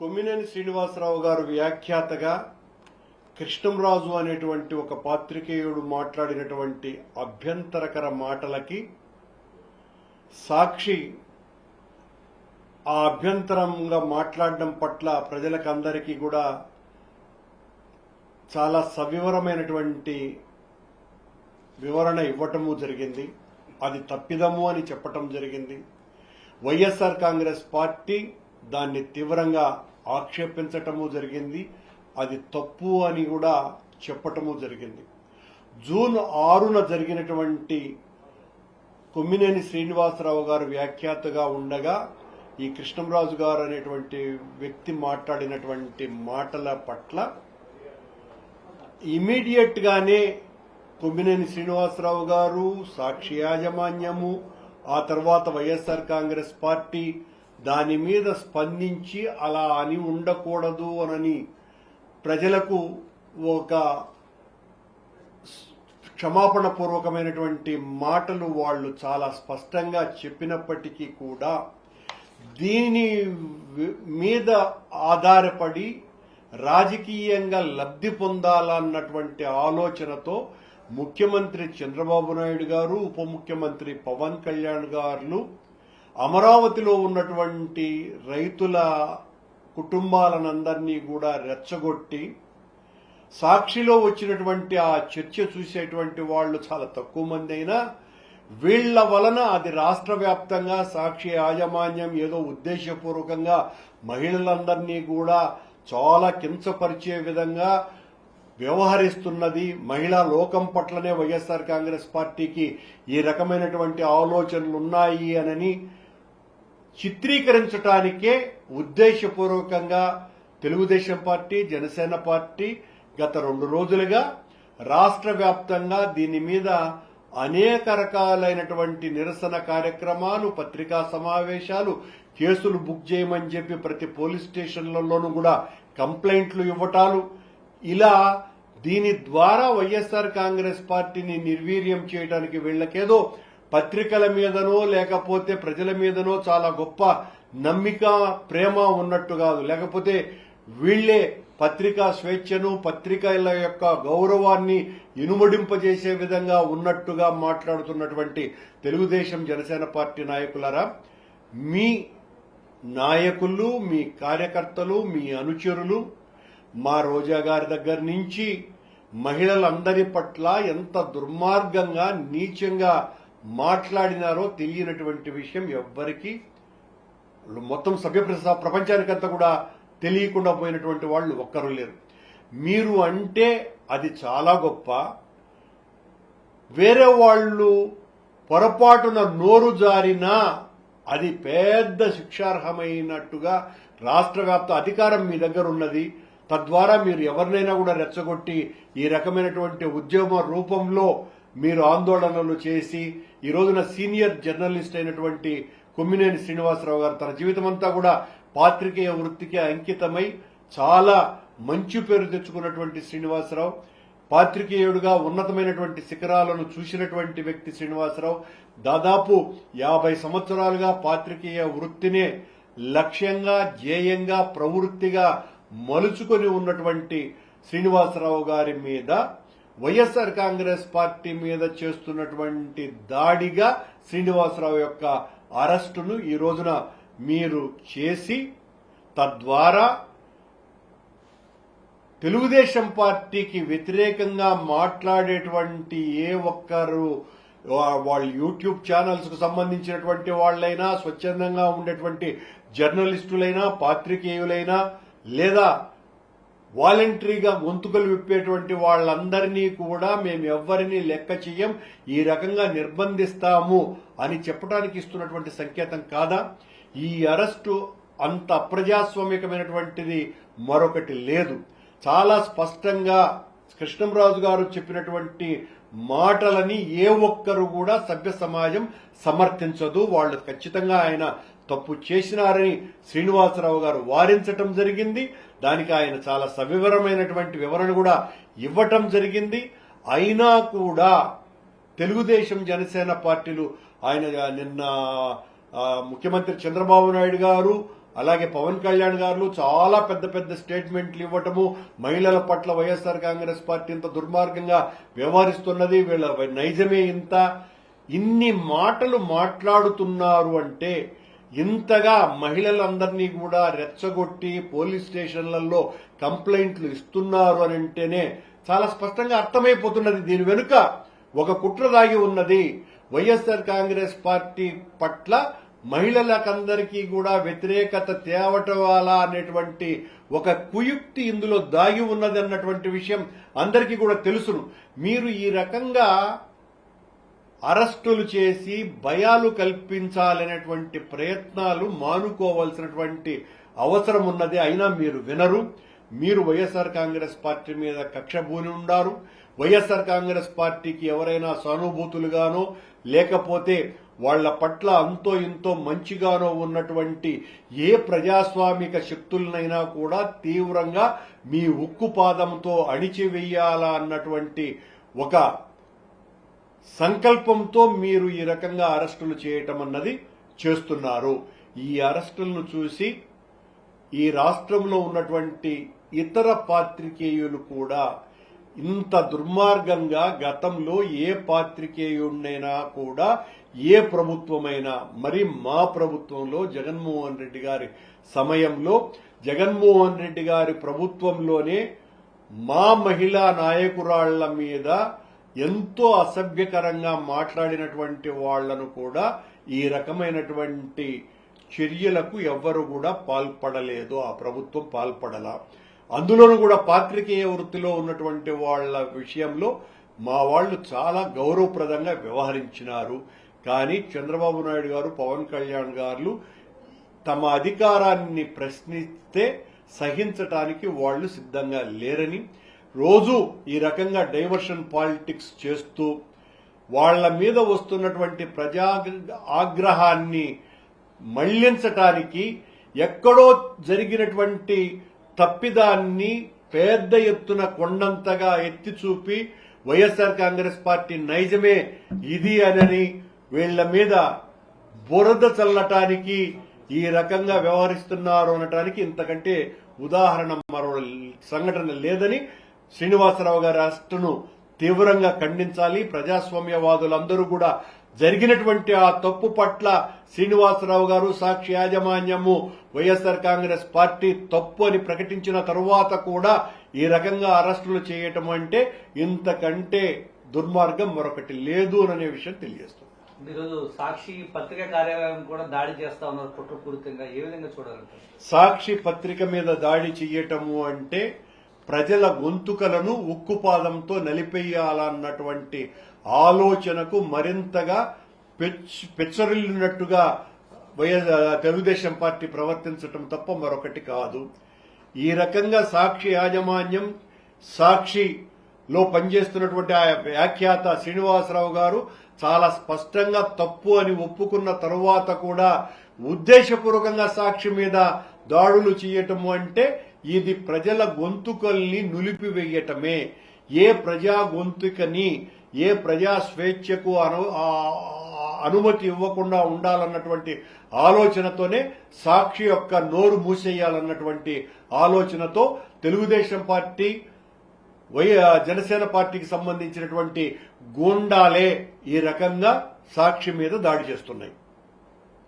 కొమ్మినేని శ్రీనివాసరావు గారు వ్యాఖ్యాతగా కృష్ణంరాజు అనేటువంటి ఒక పాత్రికేయుడు మాట్లాడినటువంటి అభ్యంతరకర మాటలకి సాక్షి ఆ అభ్యంతరంగా మాట్లాడడం పట్ల ప్రజలకందరికీ కూడా చాలా సవివరమైనటువంటి వివరణ ఇవ్వటము జరిగింది. అది తప్పిదము అని చెప్పటం జరిగింది. వైఎస్ఆర్ కాంగ్రెస్ పార్టీ దాన్ని తీవ్రంగా ఆక్షేపించటము జరిగింది. అది తప్పు అని కూడా చెప్పటము జరిగింది. జూన్ 6న జరిగినటువంటి కొమ్మినేని శ్రీనివాసరావు గారు వ్యాఖ్యాతగా ఉండగా ఈ కృష్ణంరాజు గారు అనేటువంటి వ్యక్తి మాట్లాడినటువంటి మాటల పట్ల ఇమీడియట్ గానే కొమ్మినేని శ్రీనివాసరావు గారు, సాక్షి యాజమాన్యము, ఆ తర్వాత వైఎస్ఆర్ కాంగ్రెస్ పార్టీ దాని మీద స్పందించి అలా అని ఉండకూడదు అనని ప్రజలకు ఒక క్షమాపణ పూర్వకమైనటువంటి మాటలు వాళ్ళు చాలా స్పష్టంగా చెప్పినప్పటికీ కూడా దీని మీద ఆధారపడి రాజకీయంగా లబ్ధి పొందాలన్నటువంటి ఆలోచనతో ముఖ్యమంత్రి చంద్రబాబు నాయుడు గారు, ఉప ముఖ్యమంత్రి పవన్ కళ్యాణ్ గారు అమరావతిలో ఉన్నటువంటి రైతుల కుటుంబాలనందరినీ కూడా రెచ్చగొట్టి సాక్షిలో వచ్చినటువంటి ఆ చర్చ చూసేటువంటి వాళ్ళు చాలా తక్కువ మంది అయినా వీళ్ల వలన అది రాష్ట్ర వ్యాప్తంగా సాక్షి యాజమాన్యం ఏదో ఉద్దేశపూర్వకంగా మహిళలందరినీ కూడా చాలా కించపరిచే విధంగా వ్యవహరిస్తున్నది. మహిళా లోకం పట్లనే వైఎస్ఆర్ కాంగ్రెస్ పార్టీకి ఈ రకమైనటువంటి ఆలోచనలు ఉన్నాయి అనని చిత్రీకరించడానికే ఉద్దేశపూర్వకంగా తెలుగుదేశం పార్టీ, జనసేన పార్టీ గత 2 రోజులుగా రాష్ట్ర వ్యాప్తంగా దీని మీద అనేక రకాలైనటువంటి నిరసన కార్యక్రమాలు, పత్రికా సమావేశాలు, కేసులు బుక్ చేయమని చెప్పి ప్రతి పోలీస్ స్టేషన్లలోనూ కూడా కంప్లైంట్లు ఇవ్వటాలు, ఇలా దీని ద్వారా వైఎస్ఆర్ కాంగ్రెస్ పార్టీని నిర్వీర్యం చేయడానికి వీళ్లకేదో పత్రికల మీదనో లేకపోతే ప్రజల మీదనో చాలా గొప్ప నమ్మిక, ప్రేమ ఉన్నట్టు కాదు, లేకపోతే వీళ్లే పత్రికా స్వేచ్ఛను, పత్రికల యొక్క గౌరవాన్ని ఇనుమడింపజేసే విధంగా ఉన్నట్టుగా మాట్లాడుతున్నటువంటి తెలుగుదేశం, జనసేన పార్టీ నాయకులారా, మీ నాయకులు, మీ కార్యకర్తలు, మీ అనుచరులు మా రోజా గారి దగ్గర నుంచి మహిళలందరి పట్ల ఎంత దుర్మార్గంగా, నీచంగా మాట్లాడినారో తెలియనటువంటి విషయం ఎవ్వరికీ, మొత్తం సభ్య ప్రపంచానికంతా కూడా తెలియకుండా పోయినటువంటి వాళ్ళు ఒక్కరు లేరు. మీరు అంటే అది చాలా గొప్ప. వేరే వాళ్ళు పొరపాటున నోరు జారినా అది పెద్ద శిక్షార్హమైనట్టుగా రాష్ట్ర వ్యాప్త అధికారం మీ దగ్గర ఉన్నది. తద్వారా మీరు ఎవరినైనా కూడా రెచ్చగొట్టి ఈ రకమైనటువంటి ఉద్యమ రూపంలో మీరు ఆందోళనలు చేసి ఈ రోజున సీనియర్ జర్నలిస్ట్ అయినటువంటి కొమ్మినేని శ్రీనివాసరావు గారు తన జీవితమంతా కూడా పాత్రికేయ వృత్తికి అంకితమై చాలా మంచి పేరు తెచ్చుకున్నటువంటి శ్రీనివాసరావు, పాత్రికేయుడుగా ఉన్నతమైనటువంటి శిఖరాలను చూసినటువంటి వ్యక్తి శ్రీనివాసరావు, దాదాపు 50 సంవత్సరాలుగా పాత్రికేయ వృత్తినే లక్ష్యంగా, ధ్యేయంగా, ప్రవృత్తిగా మలుచుకొని ఉన్నటువంటి శ్రీనివాసరావు గారి మీద వైఎస్ఆర్ కాంగ్రెస్ పార్టీ మీద చేస్తున్నటువంటి దాడిగా శ్రీనివాసరావు యొక్క అరెస్టును ఈ రోజున మీరు చేసి తద్వారా తెలుగుదేశం పార్టీకి వ్యతిరేకంగా మాట్లాడేటువంటి ఏ ఒక్కరు, వాళ్ళ యూట్యూబ్ ఛానల్స్ కు సంబంధించినటువంటి వాళ్లైనా, స్వచ్ఛందంగా ఉండేటువంటి జర్నలిస్టులైనా, పాత్రికేయులైనా, లేదా వాలంటరీగా గొంతుకలు విప్పేటువంటి వాళ్ళందరినీ కూడా మేము ఎవ్వరినీ లెక్క చెయ్యం, ఈ రకంగా నిర్బంధిస్తాము అని చెప్పడానికి ఇస్తున్నటువంటి సంకేతం కాదా? ఈ అరెస్టు అంత అప్రజాస్వామికమైనటువంటిది మరొకటి లేదు. చాలా స్పష్టంగా కృష్ణంరాజు గారు చెప్పినటువంటి మాటలని ఏ ఒక్కరు కూడా సభ్య సమాజం సమర్థించదు. వాళ్ళు ఖచ్చితంగా ఆయన తప్పు చేసినారని శ్రీనివాసరావు గారు వారించటం జరిగింది. దానికి ఆయన చాలా సవివరమైనటువంటి వివరణ కూడా ఇవ్వటం జరిగింది. అయినా కూడా తెలుగుదేశం, జనసేన పార్టీలు ఆయన నిన్న ముఖ్యమంత్రి చంద్రబాబు నాయుడు గారు అలాగే పవన్ కళ్యాణ్ గారు చాలా పెద్ద పెద్ద స్టేట్మెంట్లు ఇవ్వటము, మహిళల పట్ల వైఎస్ఆర్ కాంగ్రెస్ పార్టీ ఇంత దుర్మార్గంగా వ్యవహరిస్తున్నది, వీళ్ళ నైజమే ఇంత, ఇన్ని మాటలు మాట్లాడుతున్నారు అంటే, ఇంతగా మహిళలందరినీ కూడా రెచ్చగొట్టి పోలీస్ స్టేషన్లలో కంప్లైంట్లు ఇస్తున్నారు అని అంటేనే చాలా స్పష్టంగా అర్థమైపోతున్నది దీని వెనుక ఒక కుట్ర దాగి ఉన్నది. వైఎస్ఆర్ కాంగ్రెస్ పార్టీ పట్ల మహిళలకందరికీ కూడా వ్యతిరేకత తేవటవాలా అనేటువంటి ఒక కుయుక్తి ఇందులో దాగి ఉన్నది అన్నటువంటి విషయం అందరికీ కూడా తెలుసును. మీరు ఈ రకంగా అరెస్టులు చేసి భయాలు కల్పించాలనేటువంటి ప్రయత్నాలు మానుకోవాల్సినటువంటి అవసరం ఉన్నది. అయినా మీరు వినరు. మీరు వైఎస్ఆర్ కాంగ్రెస్ పార్టీ మీద కక్షభూని ఉండారు. వైఎస్ఆర్ కాంగ్రెస్ పార్టీకి ఎవరైనా సానుభూతులుగానో లేకపోతే వాళ్ల పట్ల అంతో ఇంతో మంచిగానో ఉన్నటువంటి ఏ ప్రజాస్వామిక శక్తులనైనా కూడా తీవ్రంగా మీ ఉక్కుపాదంతో అణిచివేయాలా అన్నటువంటి ఒక సంకల్పంతో మీరు ఈ రకంగా అరెస్టులు చేయటం అన్నది చేస్తున్నారు. ఈ అరెస్టులను చూసి ఈ రాష్ట్రంలో ఉన్నటువంటి ఇతర పాత్రికేయులు కూడా ఇంత దుర్మార్గంగా గతంలో ఏ పాత్రికేయుడినైనా కూడా ఏ ప్రభుత్వమైనా, మరి మా ప్రభుత్వంలో జగన్మోహన్ రెడ్డి గారి సమయంలో జగన్మోహన్ రెడ్డి గారి ప్రభుత్వంలోనే మా మహిళా నాయకురాళ్ల మీద ఎంతో అసభ్యకరంగా మాట్లాడినటువంటి వాళ్లను కూడా ఈ రకమైనటువంటి చర్యలకు ఎవ్వరు కూడా పాల్పడలేదు. ఆ ప్రభుత్వం పాల్పడలా. అందులోనూ కూడా పాత్రికేయ వృత్తిలో ఉన్నటువంటి వాళ్ల విషయంలో మా వాళ్లు చాలా గౌరవప్రదంగా వ్యవహరించినారు. కానీ చంద్రబాబు నాయుడు గారు, పవన్ కళ్యాణ్ గారు తమ అధికారాన్ని ప్రశ్నిస్తే సహించటానికి వాళ్లు సిద్ధంగా లేరని, రోజు ఈ రకంగా డైవర్షన్ పాలిటిక్స్ చేస్తూ వాళ్ల మీద వస్తున్నటువంటి ప్రజా ఆగ్రహాన్ని మళ్లించటానికి ఎక్కడో జరిగినటువంటి తప్పిదాన్ని పెద్ద ఎత్తున కొండంతగా ఎత్తి చూపి వైఎస్ఆర్ కాంగ్రెస్ పార్టీ నైజమే ఇది అని వీళ్ల మీద బురద చల్లటానికి ఈ రకంగా వ్యవహరిస్తున్నారు అనటానికి ఇంతకంటే ఉదాహరణ మరో సంఘటన లేదని శ్రీనివాసరావు గారి అరెస్టును తీవ్రంగా ఖండించాలి. ప్రజాస్వామ్యవాదులందరూ కూడా జరిగినటువంటి ఆ తప్పు పట్ల శ్రీనివాసరావు గారు, సాక్షి యాజమాన్యము, వైఎస్ఆర్ కాంగ్రెస్ పార్టీ తప్పు అని ప్రకటించిన తరువాత కూడా ఈ రకంగా అరెస్టులు చేయటం అంటే ఇంతకంటే దుర్మార్గం మరొకటి లేదు అనే విషయం తెలియజేస్తుంది. ఈరోజు సాక్షి పత్రిక కార్యాలయం కూడా దాడి చేస్తా ఉన్నారు కుట్రపూరితంగా. ఏ విధంగా చూడాలంటారు? సాక్షి పత్రిక మీద దాడి చేయటము అంటే ప్రజల గొంతుకలను ఉక్కుపాదంతో నలిపేయాలన్నటువంటి ఆలోచనకు మరింతగా పెచ్చరిల్లినట్టుగా తెలుగుదేశం పార్టీ ప్రవర్తించటం తప్ప మరొకటి కాదు. ఈ రకంగా సాక్షి యాజమాన్యం, సాక్షిలో పనిచేస్తున్నటువంటి ఆ వ్యాఖ్యాత శ్రీనివాసరావు గారు చాలా స్పష్టంగా తప్పు అని ఒప్పుకున్న తరువాత కూడా ఉద్దేశపూర్వకంగా సాక్షి మీద దాడులు చేయటము అంటే ఇది ప్రజల గొంతుకల్ని నులిపివేయటమే. ఏ ప్రజా గొంతుకని, ఏ ప్రజా స్వేచ్ఛకు అనుమతి ఇవ్వకుండా ఉండాలన్నటువంటి ఆలోచనతోనే సాక్షి యొక్క నోరు మూసేయాలన్నటువంటి ఆలోచనతో తెలుగుదేశం పార్టీ, జనసేన పార్టీకి సంబంధించినటువంటి గూండాలే ఈ రకంగా సాక్షి మీద దాడి చేస్తున్నాయి.